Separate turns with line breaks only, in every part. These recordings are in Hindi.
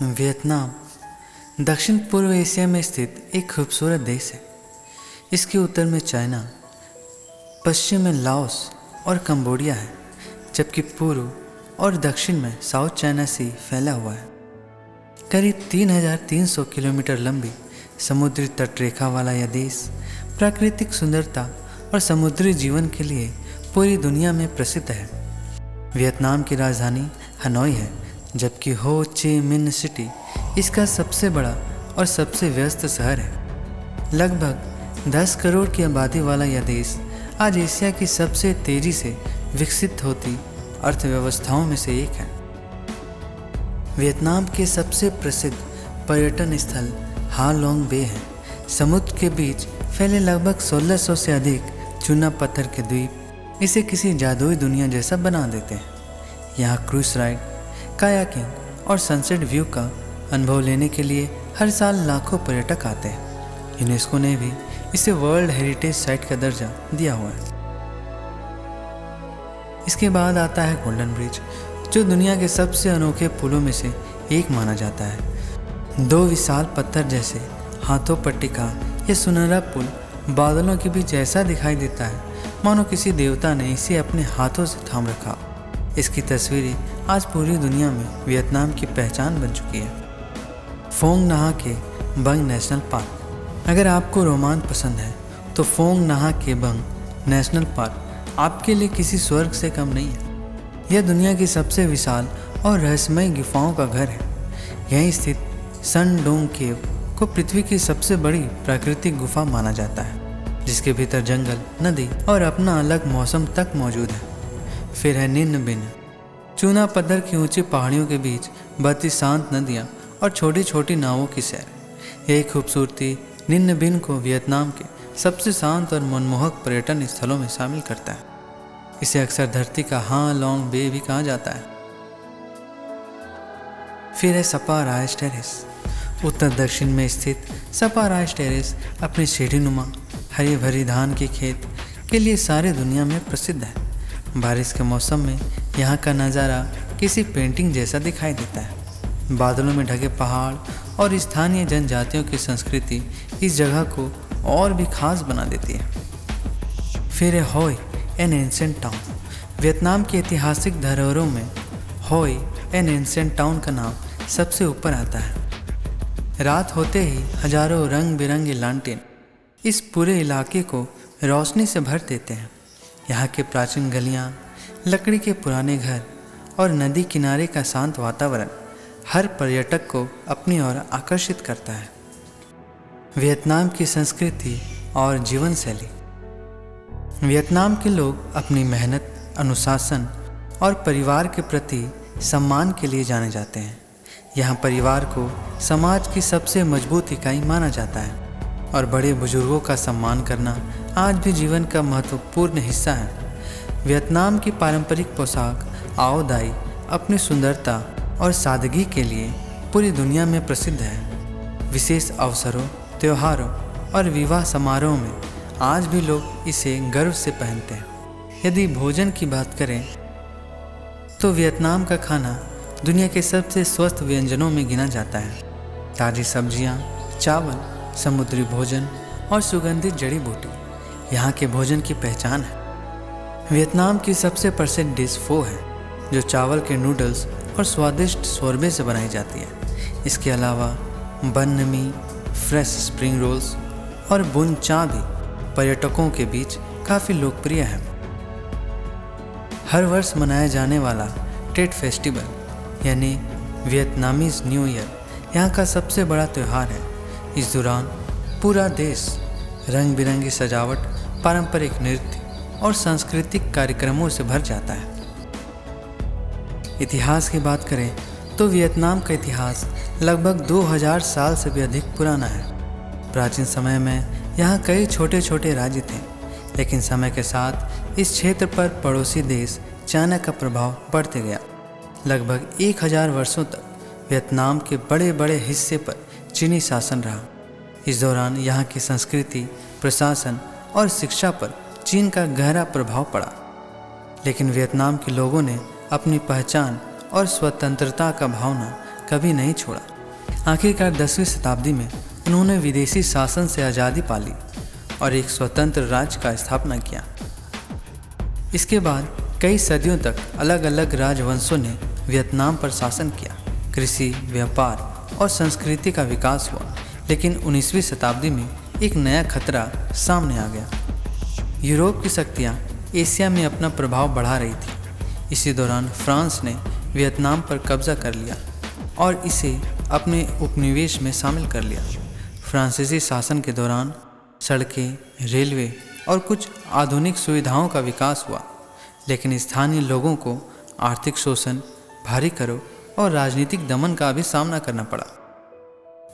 वियतनाम दक्षिण पूर्व एशिया में स्थित एक खूबसूरत देश है। इसके उत्तर में चाइना, पश्चिम में लाओस और कंबोडिया है, जबकि पूर्व और दक्षिण में साउथ चाइना सी फैला हुआ है। करीब 3,300 किलोमीटर लंबी समुद्री तटरेखा वाला यह देश प्राकृतिक सुंदरता और समुद्री जीवन के लिए पूरी दुनिया में प्रसिद्ध है। वियतनाम की राजधानी हनोई है, जबकि हो ची मिन्ह सिटी इसका सबसे बड़ा और सबसे व्यस्त शहर है। लगभग 10 करोड़ की आबादी वाला यह देश आज एशिया की सबसे तेज़ी से विकसित होती अर्थव्यवस्थाओं में से एक है। वियतनाम के सबसे प्रसिद्ध पर्यटन स्थल हा लोंग बे है। समुद्र के बीच फैले लगभग 1600 से अधिक चूना पत्थर के द्वीप इसे किसी जादुई दुनिया जैसा बना देते हैं। यहाँ क्रूज राइड, कायाकिंग और सनसेट व्यू का अनुभव लेने के लिए हर साल लाखों पर्यटक आते हैं। यूनेस्को ने भी इसे वर्ल्ड हेरिटेज साइट का दर्जा दिया हुआ है। इसके बाद आता है गोल्डन ब्रिज, जो दुनिया के सबसे अनोखे पुलों में से एक माना जाता है। 2 विशाल पत्थर जैसे हाथों पर टिका यह सुनहरा पुल बादलों के बीच ऐसा दिखाई देता है मानो किसी देवता ने इसे अपने हाथों से थाम रखा। इसकी तस्वीरें आज पूरी दुनिया में वियतनाम की पहचान बन चुकी है। फोंग नहा के बंग नेशनल पार्क। अगर आपको रोमांच पसंद है तो फोंग नहा के बंग नेशनल पार्क आपके लिए किसी स्वर्ग से कम नहीं है। यह दुनिया की सबसे विशाल और रहस्यमय गुफाओं का घर है। यहीं स्थित सन डोंग केव को पृथ्वी की सबसे बड़ी प्राकृतिक गुफा माना जाता है, जिसके भीतर जंगल, नदी और अपना अलग मौसम तक मौजूद है। फिर है निन्न बिन, चूना पत्थर की ऊंची पहाड़ियों के बीच बहती शांत नदियाँ और छोटी छोटी नावों की सैर। यही खूबसूरती निन्न बिन को वियतनाम के सबसे शांत और मनमोहक पर्यटन स्थलों में शामिल करता है। इसे अक्सर धरती का हा लोंग बे भी कहा जाता है। फिर है सपा राइज टेरेस। उत्तर दक्षिण में स्थित सपा राइज टेरेस अपनी सीढ़ीनुमा हरी भरी धान के खेत के लिए सारी दुनिया में प्रसिद्ध है। बारिश के मौसम में यहाँ का नज़ारा किसी पेंटिंग जैसा दिखाई देता है। बादलों में ढके पहाड़ और स्थानीय जनजातियों की संस्कृति इस जगह को और भी खास बना देती है। फिर है होय एन एंशिएंट टाउन। वियतनाम के ऐतिहासिक धरोहरों में होय एन एंशिएंट टाउन का नाम सबसे ऊपर आता है। रात होते ही हजारों रंग बिरंगे लालटेन इस पूरे इलाके को रोशनी से भर देते हैं। यहाँ के प्राचीन गलियाँ, लकड़ी के पुराने घर और नदी किनारे का शांत वातावरण हर पर्यटक को अपनी ओर आकर्षित करता है। वियतनाम की संस्कृति और जीवन शैली। वियतनाम के लोग अपनी मेहनत, अनुशासन और परिवार के प्रति सम्मान के लिए जाने जाते हैं। यहाँ परिवार को समाज की सबसे मजबूत इकाई माना जाता है और बड़े बुजुर्गों का सम्मान करना आज भी जीवन का महत्वपूर्ण हिस्सा है। वियतनाम की पारंपरिक पोशाक आओ दाई अपनी सुंदरता और सादगी के लिए पूरी दुनिया में प्रसिद्ध है। विशेष अवसरों, त्योहारों और विवाह समारोह में आज भी लोग इसे गर्व से पहनते हैं। यदि भोजन की बात करें तो वियतनाम का खाना दुनिया के सबसे स्वस्थ व्यंजनों में गिना जाता है। ताज़ी सब्जियां, चावल, समुद्री भोजन और सुगंधित जड़ी बूटी यहाँ के भोजन की पहचान है। वियतनाम की सबसे प्रसिद्ध डिश फो है, जो चावल के नूडल्स और स्वादिष्ट शोरबे से बनाई जाती है। इसके अलावा बन मी, फ्रेश स्प्रिंग रोल्स और बुन चा भी पर्यटकों के बीच काफ़ी लोकप्रिय है। हर वर्ष मनाया जाने वाला टेट फेस्टिवल यानी वियतनामीज न्यू ईयर यहाँ का सबसे बड़ा त्यौहार है। इस दौरान पूरा देश रंग बिरंगी सजावट, पारंपरिक नृत्य और सांस्कृतिक कार्यक्रमों से भर जाता है। इतिहास की बात करें तो वियतनाम का इतिहास लगभग 2000 साल से भी अधिक पुराना है। प्राचीन समय में यहाँ कई छोटे छोटे राज्य थे, लेकिन समय के साथ इस क्षेत्र पर पड़ोसी देश चाइना का प्रभाव बढ़ते गया। लगभग 1000 वर्षों तक वियतनाम के बड़े बड़े हिस्से पर चीनी शासन रहा। इस दौरान यहाँ की संस्कृति, प्रशासन और शिक्षा पर चीन का गहरा प्रभाव पड़ा। लेकिन वियतनाम के लोगों ने अपनी पहचान और स्वतंत्रता का भावना कभी नहीं छोड़ा। आखिरकार 10वीं शताब्दी में उन्होंने विदेशी शासन से आज़ादी पाली और एक स्वतंत्र राज्य का स्थापना किया। इसके बाद कई सदियों तक अलग अलग राजवंशों ने वियतनाम पर शासन किया। कृषि, व्यापार और संस्कृति का विकास हुआ, लेकिन 19वीं शताब्दी में एक नया खतरा सामने आ गया। यूरोप की शक्तियाँ एशिया में अपना प्रभाव बढ़ा रही थी। इसी दौरान फ्रांस ने वियतनाम पर कब्जा कर लिया और इसे अपने उपनिवेश में शामिल कर लिया। फ्रांसीसी शासन के दौरान सड़कें, रेलवे और कुछ आधुनिक सुविधाओं का विकास हुआ, लेकिन स्थानीय लोगों को आर्थिक शोषण, भारी करों और राजनीतिक दमन का भी सामना करना पड़ा।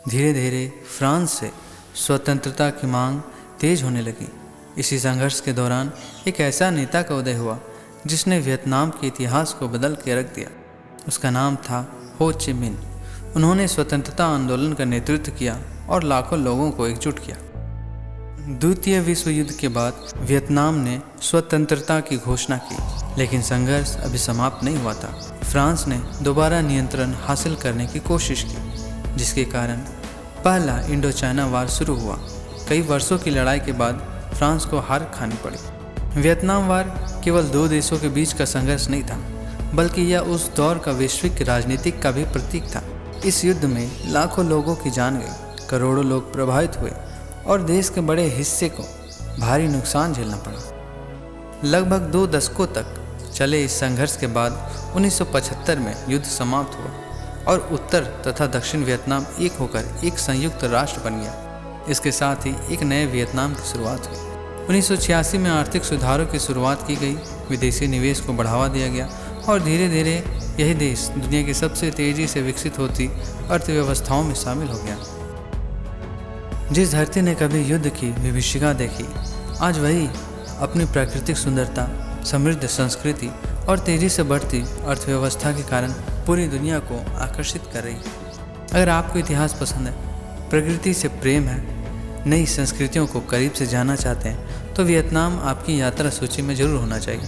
धीरे धीरे फ्रांस से स्वतंत्रता की मांग तेज होने लगी। इसी संघर्ष के दौरान एक ऐसा नेता का उदय हुआ जिसने वियतनाम के इतिहास को बदल के रख दिया। उसका नाम था हो ची मिन। उन्होंने स्वतंत्रता आंदोलन का नेतृत्व किया और लाखों लोगों को एकजुट किया। द्वितीय विश्व युद्ध के बाद वियतनाम ने स्वतंत्रता की घोषणा की, लेकिन संघर्ष अभी समाप्त नहीं हुआ था। फ्रांस ने दोबारा नियंत्रण हासिल करने की कोशिश की, जिसके कारण पहला इंडो चाइना वार शुरू हुआ। कई वर्षों की लड़ाई के बाद फ्रांस को हार खानी पड़ी। वियतनाम वार केवल दो देशों के बीच का संघर्ष नहीं था, बल्कि यह उस दौर का वैश्विक राजनीतिक का भी प्रतीक था। इस युद्ध में लाखों लोगों की जान गई, करोड़ों लोग प्रभावित हुए और देश के बड़े हिस्से को भारी नुकसान झेलना पड़ा। लगभग 2 दशकों तक चले इस संघर्ष के बाद 1975 में युद्ध समाप्त हुआ और उत्तर तथा दक्षिण वियतनाम एक होकर एक संयुक्त राष्ट्र बन गया। इसके साथ ही एक नए वियतनाम की शुरुआत हुई। 1986 में आर्थिक सुधारों की शुरुआत की गई, विदेशी निवेश को बढ़ावा दिया गया और धीरे धीरे यही देश दुनिया की सबसे तेज़ी से विकसित होती अर्थव्यवस्थाओं में शामिल हो गया। जिस धरती ने कभी युद्ध की विभीषिका देखी, आज वही अपनी प्राकृतिक सुंदरता, समृद्ध संस्कृति और तेज़ी से बढ़ती अर्थव्यवस्था के कारण पूरी दुनिया को आकर्षित कर रही है। अगर आपको इतिहास पसंद है, प्रकृति से प्रेम है, नई संस्कृतियों को करीब से जानना चाहते हैं, तो वियतनाम आपकी यात्रा सूची में जरूर होना चाहिए।